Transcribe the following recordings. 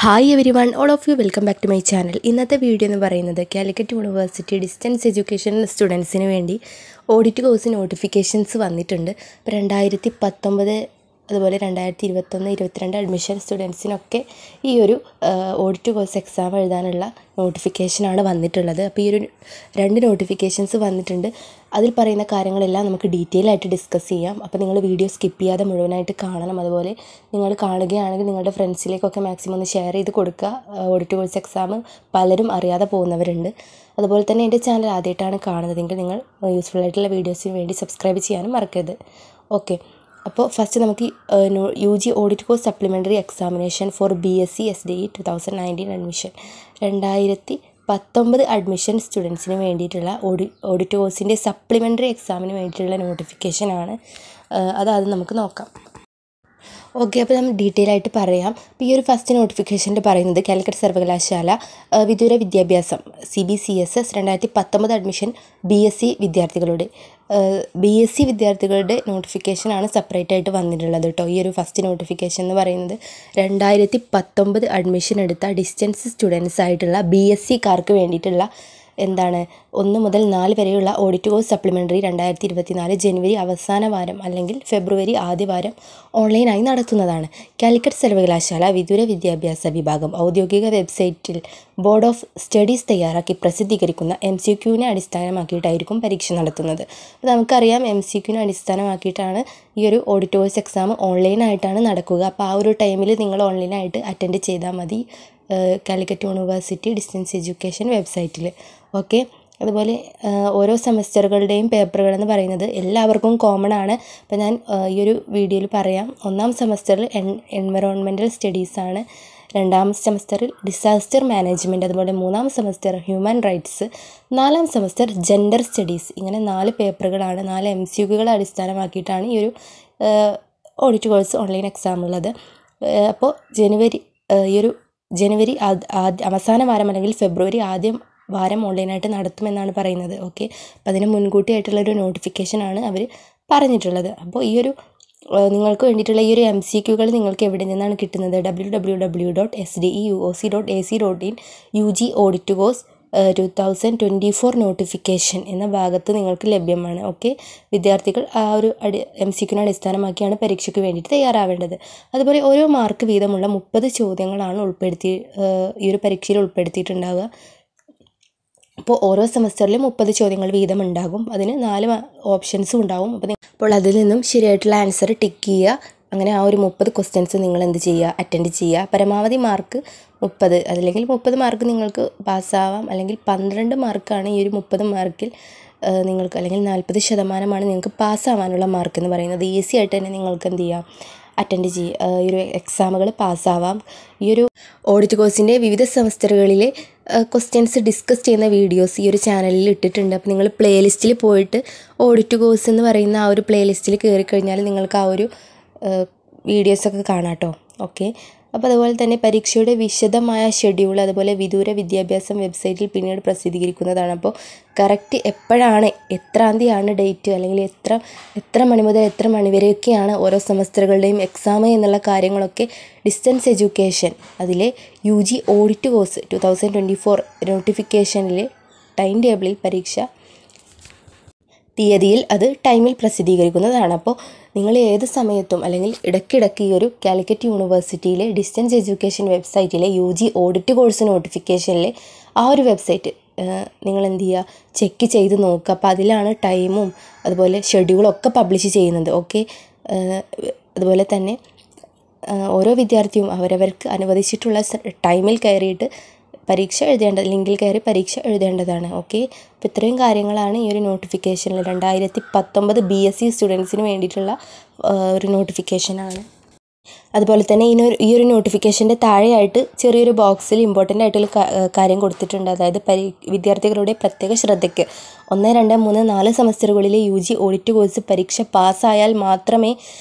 Hi everyone, all of you welcome back to my channel. ഇന്നത്തെ video എന്ന് പറയുന്നത് Calicut university distance education സ്റ്റുഡൻസിന് വേണ്ടി ഓഡിറ്റ് കോഴ്സ് നോട്ടിഫിക്കേഷൻസ് വന്നിട്ടുണ്ട്. അപ്പോൾ 2019 അതുപോലെ 2021 22 അഡ്മിഷൻ സ്റ്റുഡൻസിനൊക്കെ ഈ ഒരു ഓഡിറ്റ് കോഴ്സ് എക്സാം എഴുതാനുള്ള നോട്ടിഫിക്കേഷനാണ് വന്നിട്ടുള്ളത്. അപ്പോൾ ഈ ഒരു രണ്ട് നോട്ടിഫിക്കേഷൻസ് വന്നിട്ടുണ്ട്. അതിൽ പറയുന്ന കാര്യങ്ങളെല്ലാം നമുക്ക് ഡീറ്റെയിൽ ആയിട്ട് ഡിസ്കസ് ചെയ്യാം. അപ്പോൾ നിങ്ങൾ വീഡിയോ സ്കിപ്പ് ചെയ്യാതെ മുഴുവനായിട്ട് കാണണം. അതുപോലെ നിങ്ങൾ കാണുകയാണെങ്കിൽ നിങ്ങളുടെ ഫ്രണ്ട്സിലേക്കൊക്കെ മാക്സിമം ഒന്ന് ഷെയർ ചെയ്ത് കൊടുക്കുക. ഓഡിറ്റ് കോഴ്സ് എക്സാം പലരും അറിയാതെ പോകുന്നവരുണ്ട്. അതുപോലെ തന്നെ എൻ്റെ ചാനൽ ആദ്യമായിട്ടാണ് കാണുന്നതെങ്കിൽ നിങ്ങൾ യൂസ്ഫുൾ ആയിട്ടുള്ള വീഡിയോസിന് വേണ്ടി സബ്സ്ക്രൈബ് ചെയ്യാനും മറക്കരുത്. ഓക്കെ, അപ്പോൾ ഫസ്റ്റ് നമുക്ക് UG audit course supplementary examination for BSc SDE 2019 admission 2019 admission സ്റ്റുഡൻസിന് വേണ്ടിയിട്ടുള്ള ഓഡിറ്റ് കോഴ്സിൻ്റെ സപ്ലിമെൻ്ററി എക്സാമിന് വേണ്ടിയിട്ടുള്ള നോട്ടിഫിക്കേഷനാണ്. അതാദ്യം നമുക്ക് നോക്കാം. ഓക്കെ, അപ്പോൾ നമ്മൾ ഡീറ്റെയിൽ ആയിട്ട് പറയാം. അപ്പോൾ ഈ ഒരു ഫസ്റ്റ് നോട്ടിഫിക്കേഷനിൽ പറയുന്നത് കാലിക്കറ്റ് സർവകലാശാല വിദൂര വിദ്യാഭ്യാസം CBCSS 2019 അഡ്മിഷൻ BSc വിദ്യാർത്ഥികളുടെ നോട്ടിഫിക്കേഷനാണ് സെപ്പറേറ്റ് ആയിട്ട് വന്നിട്ടുള്ളത് കേട്ടോ. ഈ ഒരു ഫസ്റ്റ് നോട്ടിഫിക്കേഷൻ എന്ന് പറയുന്നത് 2019 അഡ്മിഷൻ എടുത്ത ഡിസ്റ്റൻസ് സ്റ്റുഡൻസ് ആയിട്ടുള്ള BScക്കാർക്ക് വേണ്ടിയിട്ടുള്ള 1 മുതൽ 4 വരെയുള്ള ഓഡിറ്റ് കോഴ്സ് സപ്ലിമെൻ്ററി 2024 ജനുവരി അവസാന വാരം അല്ലെങ്കിൽ ഫെബ്രുവരി ആദ്യ വാരം ഓൺലൈനായി നടത്തുന്നതാണ്. കാലിക്കറ്റ് സർവകലാശാല വിദൂര വിദ്യാഭ്യാസ വിഭാഗം ഔദ്യോഗിക വെബ്സൈറ്റിൽ ബോർഡ് ഓഫ് സ്റ്റഡീസ് തയ്യാറാക്കി പ്രസിദ്ധീകരിക്കുന്ന MCQനെ അടിസ്ഥാനമാക്കിയിട്ടായിരിക്കും പരീക്ഷ നടത്തുന്നത്. അപ്പോൾ നമുക്കറിയാം MCQനെ അടിസ്ഥാനമാക്കിയിട്ടാണ് ഈ ഒരു ഓഡിറ്റ് കോഴ്സ് എക്സാം ഓൺലൈനായിട്ടാണ് നടക്കുക. അപ്പോൾ ആ ഒരു ടൈമിൽ നിങ്ങൾ ഓൺലൈനായിട്ട് അറ്റൻഡ് ചെയ്താൽ മതി കാലിക്കറ്റ് യൂണിവേഴ്സിറ്റി ഡിസ്റ്റൻസ് എഡ്യൂക്കേഷൻ വെബ്സൈറ്റിൽ. ഓക്കെ, അതുപോലെ ഓരോ സെമസ്റ്ററുകളുടെയും പേപ്പറുകളെന്ന് പറയുന്നത് എല്ലാവർക്കും കോമൺ ആണ്. അപ്പോൾ ഞാൻ ഈ ഒരു വീഡിയോയിൽ പറയാം. 1ാം സെമസ്റ്ററിൽ എൻവയോൺമെൻറ്റൽ സ്റ്റഡീസാണ്, 2ാം സെമസ്റ്ററിൽ ഡിസാസ്റ്റർ മാനേജ്മെൻറ്റ്, അതുപോലെ 3ാം semester human rights, 4ാം semester gender studies. ഇങ്ങനെ 4 പേപ്പറുകളാണ്, 4 MCQകളെ അടിസ്ഥാനമാക്കിയിട്ടാണ് ഈ ഒരു ഓഡിറ്റ് കോഴ്സ് ഓൺലൈൻ എക്സാം ഉള്ളത്. അപ്പോൾ ജനുവരി അവസാന വാരം അല്ലെങ്കിൽ ഫെബ്രുവരി ആദ്യ വാരം ഓൺലൈനായിട്ട് നടത്തുമെന്നാണ് പറയുന്നത്. ഓക്കെ, അപ്പോൾ അതിന് മുൻകൂട്ടിയായിട്ടുള്ളൊരു നോട്ടിഫിക്കേഷനാണ് അവർ പറഞ്ഞിട്ടുള്ളത്. അപ്പോൾ ഈ ഒരു നിങ്ങൾക്ക് വേണ്ടിയിട്ടുള്ള ഈ ഒരു MCQകൾ നിങ്ങൾക്ക് എവിടെ നിന്നാണ് കിട്ടുന്നത്? www.sdeuoc.ac.in UG audit course 2024 notification എന്ന ഭാഗത്ത് നിങ്ങൾക്ക് ലഭ്യമാണ്. ഓക്കെ, വിദ്യാർത്ഥികൾ ആ ഒരു MCQനെ അടിസ്ഥാനമാക്കിയാണ് പരീക്ഷയ്ക്ക് വേണ്ടിയിട്ട് തയ്യാറാവേണ്ടത്. അതുപോലെ ഓരോ മാർക്ക് വീതമുള്ള 30 ചോദ്യങ്ങളാണ് ഈ ഒരു പരീക്ഷയിൽ ഉൾപ്പെടുത്തിയിട്ടുണ്ടാവുക. അപ്പോൾ ഓരോ സെമസ്റ്ററിലും 30 ചോദ്യങ്ങൾ വീതം ഉണ്ടാകും. അതിന് 4 ഓപ്ഷൻസും ഉണ്ടാവും. അപ്പോൾ അതിൽ നിന്നും ശരിയായിട്ടുള്ള ആൻസർ ടിക്ക് ചെയ്യുക. അങ്ങനെ ആ ഒരു 30 ക്വസ്റ്റ്യൻസ് നിങ്ങൾ എന്ത് ചെയ്യുക, അറ്റൻഡ് ചെയ്യുക. പരമാവധി മാർക്ക് 30, അല്ലെങ്കിൽ 30 മാർക്ക് നിങ്ങൾക്ക് പാസ്സാവാം, അല്ലെങ്കിൽ 12 മാർക്കാണ് ഈ ഒരു 30 മാർക്കിൽ നിങ്ങൾക്ക്, അല്ലെങ്കിൽ 40% നിങ്ങൾക്ക് പാസ്സാവാനുള്ള മാർക്ക് എന്ന് പറയുന്നത്. ഈസി ആയിട്ട് തന്നെ നിങ്ങൾക്ക് എന്ത് ചെയ്യാം, അറ്റൻഡ് ചെയ്യുക, ഈ ഒരു എക്സാമുകൾ പാസ്സാവാം. ഈ ഒരു ഓഡിറ്റ് കോഴ്സിൻ്റെ വിവിധ സെമസ്റ്ററുകളിലെ ക്വസ്റ്റ്യൻസ് ഡിസ്കസ് ചെയ്യുന്ന വീഡിയോസ് ഈ ഒരു ചാനലിൽ ഇട്ടിട്ടുണ്ട്. അപ്പോൾ നിങ്ങൾ പ്ലേലിസ്റ്റിൽ പോയിട്ട് ഓഡിറ്റ് കോഴ്സ് എന്ന് പറയുന്ന ആ ഒരു പ്ലേലിസ്റ്റിൽ കയറി കഴിഞ്ഞാൽ നിങ്ങൾക്ക് ആ ഒരു വീഡിയോസൊക്കെ കാണാം കേട്ടോ. ഓക്കെ, അപ്പോൾ അതുപോലെ തന്നെ പരീക്ഷയുടെ വിശദമായ ഷെഡ്യൂൾ അതുപോലെ വിദൂര വിദ്യാഭ്യാസം വെബ്സൈറ്റിൽ പിന്നീട് പ്രസിദ്ധീകരിക്കുന്നതാണ്. അപ്പോൾ കറക്റ്റ് എപ്പോഴാണ്, എത്രാം തീയതിയാണ് ഡേറ്റ്, അല്ലെങ്കിൽ എത്ര മണി മുതൽ എത്ര മണി വരെയൊക്കെയാണ് ഓരോ സെമസ്റ്ററുകളുടെയും എക്സാം എന്നുള്ള കാര്യങ്ങളൊക്കെ ഡിസ്റ്റൻസ് എഡ്യൂക്കേഷൻ അതിലെ UG ഓഡിറ്റ് കോഴ്സ് 2024 നോട്ടിഫിക്കേഷനിലെ ടൈം ടേബിളിൽ പരീക്ഷ തീയതിയിൽ അത് ടൈമിൽ പ്രസിദ്ധീകരിക്കുന്നതാണ്. അപ്പോൾ നിങ്ങൾ ഏത് സമയത്തും അല്ലെങ്കിൽ ഇടയ്ക്കിടയ്ക്ക് ഈ ഒരു കാലിക്കറ്റ് യൂണിവേഴ്സിറ്റിയിലെ ഡിസ്റ്റൻസ് എഡ്യൂക്കേഷൻ വെബ്സൈറ്റിലെ UG ഓഡിറ്റ് കോഴ്സ് നോട്ടിഫിക്കേഷനിലെ ആ ഒരു വെബ്സൈറ്റ് നിങ്ങൾ എന്ത് ചെയ്യുക, ചെക്ക് ചെയ്ത് നോക്കുക. അപ്പോൾ അതിലാണ് ടൈമും അതുപോലെ ഷെഡ്യൂളൊക്കെ പബ്ലിഷ് ചെയ്യുന്നത്. ഓക്കെ, അതുപോലെ തന്നെ ഓരോ വിദ്യാർത്ഥിയും അവരവർക്ക് അനുവദിച്ചിട്ടുള്ള ടൈമിൽ കയറിയിട്ട് ലിങ്കിൽ കയറി പരീക്ഷ എഴുതേണ്ടതാണ്. ഓക്കെ, അപ്പോൾ ഇത്രയും കാര്യങ്ങളാണ് ഈ ഒരു നോട്ടിഫിക്കേഷനിൽ 2019 BSc സ്റ്റുഡൻസിന് വേണ്ടിയിട്ടുള്ള ഒരു നോട്ടിഫിക്കേഷനാണ്. അതുപോലെ തന്നെ ഈ ഒരു നോട്ടിഫിക്കേഷൻ്റെ താഴെയായിട്ട് ചെറിയൊരു ബോക്സിൽ ഇമ്പോർട്ടൻ്റ് ആയിട്ടുള്ള കാര്യം കൊടുത്തിട്ടുണ്ട്. അതായത് വിദ്യാർത്ഥികളുടെ പ്രത്യേക ശ്രദ്ധയ്ക്ക് 1, 2, 3, 4 സെമസ്റ്ററുകളിലെ UG ഓഡിറ്റ് കോഴ്സ് പരീക്ഷ പാസ്സായാൽ മാത്രമേ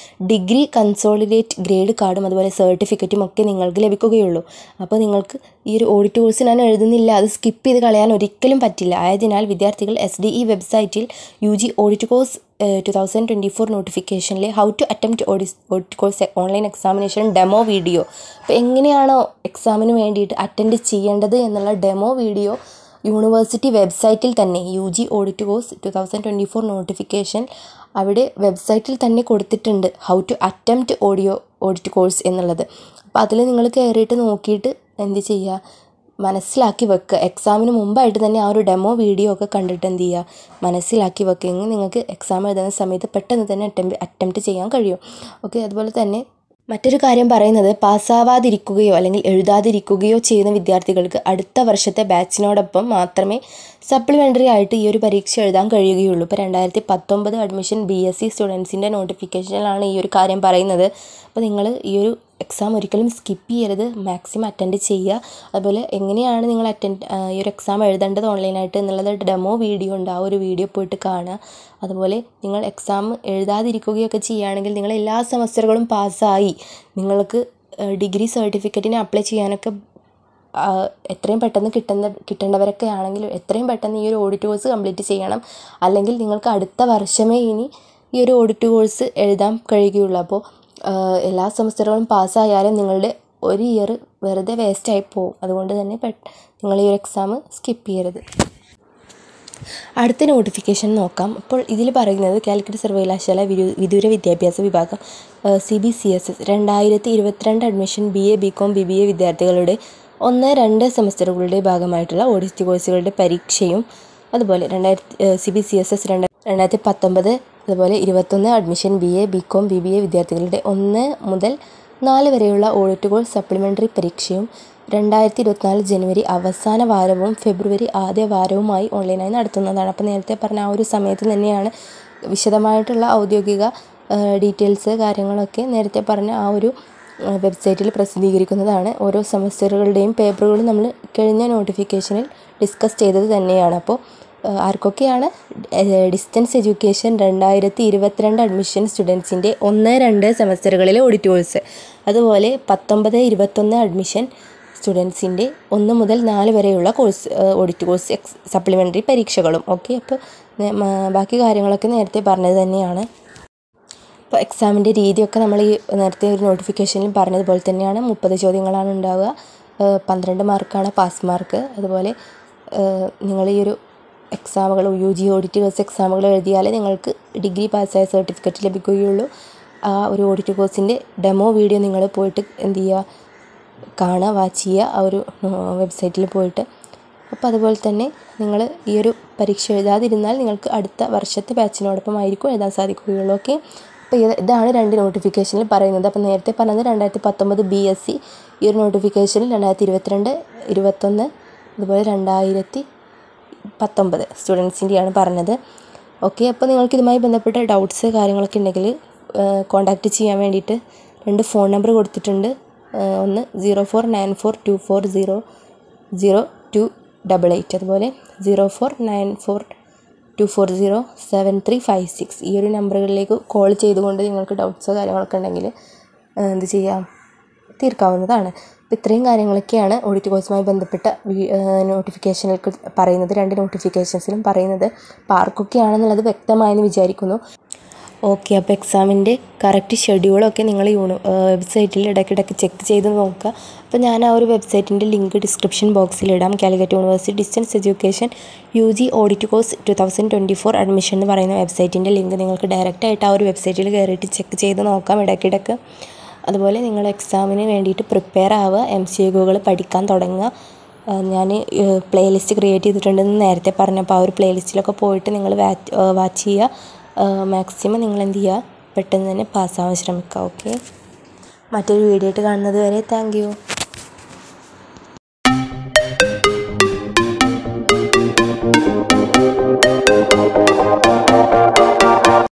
ഡിഗ്രി കൺസോളിഡേറ്റ് ഗ്രേഡ് കാർഡും അതുപോലെ സർട്ടിഫിക്കറ്റും ഒക്കെ നിങ്ങൾക്ക് ലഭിക്കുകയുള്ളൂ. അപ്പോൾ നിങ്ങൾക്ക് ഈ ഒരു ഓഡിറ്റ് കോഴ്സ് ഞാൻ എഴുതുന്നില്ല, അത് സ്കിപ്പ് ചെയ്ത് കളയാൻ ഒരിക്കലും പറ്റില്ല. ആയതിനാൽ വിദ്യാർത്ഥികൾ SDE വെബ്സൈറ്റിൽ UG ഓഡിറ്റ് കോഴ്സ് 2024 നോട്ടിഫിക്കേഷനിലെ how to attempt audit course online examination demo video, അപ്പോൾ എങ്ങനെയാണോ എക്സാമിന് വേണ്ടിയിട്ട് അറ്റൻഡ് ചെയ്യേണ്ടത് എന്നുള്ള ഡെമോ വീഡിയോ യൂണിവേഴ്സിറ്റി വെബ്സൈറ്റിൽ തന്നെ UG ഓഡിറ്റ് കോഴ്സ് 2024 നോട്ടിഫിക്കേഷൻ അവിടെ വെബ്സൈറ്റിൽ തന്നെ കൊടുത്തിട്ടുണ്ട്, how to attempt audit course എന്നുള്ളത്. അപ്പോൾ അതിൽ നിങ്ങൾ കയറിയിട്ട് നോക്കിയിട്ട് എന്ത് ചെയ്യുക, മനസ്സിലാക്കി വെക്കുക. എക്സാമിന് മുമ്പായിട്ട് തന്നെ ആ ഒരു ഡെമോ വീഡിയോ ഒക്കെ കണ്ടിട്ട് എന്ത് ചെയ്യുക, മനസ്സിലാക്കി വെക്കുകയെങ്കിൽ നിങ്ങൾക്ക് എക്സാം എഴുതുന്ന സമയത്ത് പെട്ടെന്ന് തന്നെ അറ്റംപ്റ്റ് ചെയ്യാൻ കഴിയും. ഓക്കെ, അതുപോലെ തന്നെ മറ്റൊരു കാര്യം പറയുന്നത്, പാസ്സാവാതിരിക്കുകയോ അല്ലെങ്കിൽ എഴുതാതിരിക്കുകയോ ചെയ്യുന്ന വിദ്യാർത്ഥികൾക്ക് അടുത്ത വർഷത്തെ ബാച്ചിനോടൊപ്പം മാത്രമേ സപ്ലിമെൻ്ററി ആയിട്ട് ഈ ഒരു പരീക്ഷ എഴുതാൻ കഴിയുകയുള്ളൂ. ഇപ്പോൾ 2019 അഡ്മിഷൻ BSc സ്റ്റുഡൻസിൻ്റെ നോട്ടിഫിക്കേഷനിലാണ് ഈ ഒരു കാര്യം പറയുന്നത്. അപ്പോൾ നിങ്ങൾ ഈ ഒരു എക്സാം ഒരിക്കലും സ്കിപ്പ് ചെയ്യരുത്, മാക്സിമം അറ്റൻഡ് ചെയ്യുക. അതുപോലെ എങ്ങനെയാണ് നിങ്ങൾ ഈ ഒരു എക്സാം എഴുതേണ്ടത് ഓൺലൈനായിട്ട് എന്നുള്ളത് ഡെമോ വീഡിയോ ഉണ്ട്, ആ ഒരു വീഡിയോ പോയിട്ട് കാണുക. അതുപോലെ നിങ്ങൾ എക്സാം എഴുതാതിരിക്കുകയൊക്കെ ചെയ്യുകയാണെങ്കിൽ നിങ്ങൾ എല്ലാ സെമസ്റ്ററുകളും പാസ്സായി നിങ്ങൾക്ക് ഡിഗ്രി സർട്ടിഫിക്കറ്റിന് അപ്ലൈ ചെയ്യാനൊക്കെ എത്രയും പെട്ടെന്ന് കിട്ടേണ്ടവരൊക്കെ ആണെങ്കിൽ എത്രയും പെട്ടെന്ന് ഈ ഒരു ഓഡിറ്റ് കോഴ്സ് കംപ്ലീറ്റ് ചെയ്യണം. അല്ലെങ്കിൽ നിങ്ങൾക്ക് അടുത്ത വർഷമേ ഇനി ഈ ഒരു ഓഡിറ്റ് കോഴ്സ് എഴുതാൻ കഴിയുകയുള്ളൂ. അപ്പോൾ എല്ലാ സെമസ്റ്ററുകളും പാസ്സായാലും നിങ്ങളുടെ ഒരു ഇയർ വെറുതെ വേസ്റ്റായി പോകും. അതുകൊണ്ട് തന്നെ നിങ്ങൾ ഈ ഒരു എക്സാം സ്കിപ്പ് ചെയ്യരുത്. അടുത്ത നോട്ടിഫിക്കേഷൻ നോക്കാം. അപ്പോൾ ഇതിൽ പറയുന്നത് കാലിക്കറ്റ് സർവകലാശാല വിദൂര വിദ്യാഭ്യാസ വിഭാഗം CBCSS 2022 admission BA BCom BBA വിദ്യാർത്ഥികളുടെ 1, 2 സെമസ്റ്ററുകളുടെ ഭാഗമായിട്ടുള്ള ഓഡിറ്റ് കോഴ്സുകളുടെ പരീക്ഷയും അതുപോലെ CBCSS 2019 അതുപോലെ 21 അഡ്മിഷൻ BA BCom BBA വിദ്യാർത്ഥികളുടെ 1 മുതൽ 4 വരെയുള്ള ഓഡിറ്റ് കോഴ്സ് സപ്ലിമെൻ്ററി പരീക്ഷയും 2024 ജനുവരി അവസാന വാരവും ഫെബ്രുവരി ആദ്യ വാരവുമായി ഓൺലൈനായി നടത്തുന്നതാണ്. അപ്പോൾ നേരത്തെ പറഞ്ഞ ആ ഒരു സമയത്ത് തന്നെയാണ് വിശദമായിട്ടുള്ള ഔദ്യോഗിക ഡീറ്റെയിൽസ് കാര്യങ്ങളൊക്കെ നേരത്തെ പറഞ്ഞ ആ ഒരു വെബ്സൈറ്റിൽ പ്രസിദ്ധീകരിക്കുന്നതാണ്. ഓരോ സെമസ്റ്ററുകളുടെയും പേപ്പറുകളും നമ്മൾ കഴിഞ്ഞ നോട്ടിഫിക്കേഷനിൽ ഡിസ്കസ് ചെയ്തത് തന്നെയാണ്. അപ്പോൾ ആർക്കൊക്കെയാണ് ഡിസ്റ്റൻസ് എഡ്യൂക്കേഷൻ 2022 അഡ്മിഷൻ സ്റ്റുഡൻസിൻ്റെ 1, 2 സെമസ്റ്ററുകളിലെ ഓഡിറ്റ് കോഴ്സ്, അതുപോലെ 19, 21 അഡ്മിഷൻ സ്റ്റുഡൻസിൻ്റെ 1 മുതൽ 4 വരെയുള്ള കോഴ്സ് ഓഡിറ്റ് കോഴ്സ് സപ്ലിമെൻ്ററി പരീക്ഷകളും. ഓക്കെ, അപ്പോൾ ബാക്കി കാര്യങ്ങളൊക്കെ നേരത്തെ പറഞ്ഞത് തന്നെയാണ്. അപ്പോൾ എക്സാമിൻ്റെ രീതിയൊക്കെ നമ്മൾ ഈ നേരത്തെ ഒരു നോട്ടിഫിക്കേഷനിൽ പറഞ്ഞതുപോലെ തന്നെയാണ്. 30 ചോദ്യങ്ങളാണ് ഉണ്ടാവുക, 12 മാർക്കാണ് പാസ് മാർക്ക്. അതുപോലെ നിങ്ങൾ ഈ ഒരു എക്സാമുകൾ UG ഓഡിറ്റ് കോഴ്സ് എക്സാമുകൾ എഴുതിയാലേ നിങ്ങൾക്ക് ഡിഗ്രി പാസ്സായ സർട്ടിഫിക്കറ്റ് ലഭിക്കുകയുള്ളൂ. ആ ഒരു ഓഡിറ്റ് കോഴ്സിൻ്റെ ഡെമോ വീഡിയോ നിങ്ങൾ പോയിട്ട് എന്ത് ചെയ്യുക, കാണുക, വാച്ച് ചെയ്യുക ആ ഒരു വെബ്സൈറ്റിൽ പോയിട്ട്. അപ്പോൾ അതുപോലെ തന്നെ നിങ്ങൾ ഈ ഒരു പരീക്ഷ എഴുതാതിരുന്നാൽ നിങ്ങൾക്ക് അടുത്ത വർഷത്തെ ബാച്ചിനോടൊപ്പം ആയിരിക്കും എഴുതാൻ സാധിക്കുകയുള്ളൂ. ഓക്കെ, അപ്പോൾ ഇതാണ് 2 നോട്ടിഫിക്കേഷനിൽ പറയുന്നത്. അപ്പോൾ നേരത്തെ പറഞ്ഞത് 2019 BSc, ഈ ഒരു നോട്ടിഫിക്കേഷനിൽ 2022, 21 അതുപോലെ 2019 സ്റ്റുഡൻസിൻ്റെയാണ് പറഞ്ഞത്. ഓക്കെ, അപ്പോൾ നിങ്ങൾക്ക് ഇതുമായി ബന്ധപ്പെട്ട ഡൗട്ട്സ് കാര്യങ്ങളൊക്കെ ഉണ്ടെങ്കിൽ കോൺടാക്റ്റ് ചെയ്യാൻ വേണ്ടിയിട്ട് 2 ഫോൺ നമ്പർ കൊടുത്തിട്ടുണ്ട്. ഒന്ന് 049424000288, അതുപോലെ 049424073556. ഈ ഒരു നമ്പറുകളിലേക്ക് കോൾ ചെയ്തുകൊണ്ട് നിങ്ങൾക്ക് ഡൗട്ട്സോ കാര്യങ്ങളൊക്കെ ഉണ്ടെങ്കിൽ എന്ത് ചെയ്യാം, തീർക്കാവുന്നതാണ്. അപ്പോൾ ഇത്രയും കാര്യങ്ങളൊക്കെയാണ് ഓഡിറ്റ് കോഴ്സുമായി ബന്ധപ്പെട്ട നോട്ടിഫിക്കേഷനിൽ പറയുന്നത്. 2 നോട്ടിഫിക്കേഷൻസിലും പറയുന്നത്. അപ്പോൾ ആർക്കൊക്കെയാണെന്നുള്ളത് വ്യക്തമായെന്ന് വിചാരിക്കുന്നു. ഓക്കെ, അപ്പോൾ എക്സാമിൻ്റെ കറക്റ്റ് ഷെഡ്യൂളൊക്കെ നിങ്ങൾ വെബ്സൈറ്റിൽ ഇടയ്ക്കിടയ്ക്ക് ചെക്ക് ചെയ്ത് നോക്കുക. അപ്പോൾ ഞാൻ ആ ഒരു വെബ്സൈറ്റിൻ്റെ ലിങ്ക് ഡിസ്ക്രിപ്ഷൻ ബോക്സിലിടാം. Calicut university distance education UG audit course 2024 admission എന്ന് പറയുന്ന വെബ്സൈറ്റിൻ്റെ ലിങ്ക് നിങ്ങൾക്ക് ഡയറക്റ്റായിട്ട് ആ ഒരു വെബ്സൈറ്റിൽ കയറിയിട്ട് ചെക്ക് ചെയ്ത് നോക്കാം ഇടയ്ക്കിടയ്ക്ക്. അതുപോലെ നിങ്ങൾ എക്സാമിന് വേണ്ടിയിട്ട് പ്രിപ്പയർ ആവുക, MCQകൾ പഠിക്കാൻ തുടങ്ങുക. ഞാൻ പ്ലേലിസ്റ്റ് ക്രിയേറ്റ് ചെയ്തിട്ടുണ്ടെന്ന് നേരത്തെ പറഞ്ഞപ്പോൾ ആ ഒരു പ്ലേലിസ്റ്റിലൊക്കെ പോയിട്ട് നിങ്ങൾ വാച്ച് ചെയ്യുക. മാക്സിമം നിങ്ങൾ എന്ത് ചെയ്യുക, പെട്ടെന്ന് തന്നെ പാസ്സാവാൻ ശ്രമിക്കുക. ഓക്കെ, മറ്റൊരു വീഡിയോ ആയിട്ട് കാണുന്നത് വരെ താങ്ക് യു.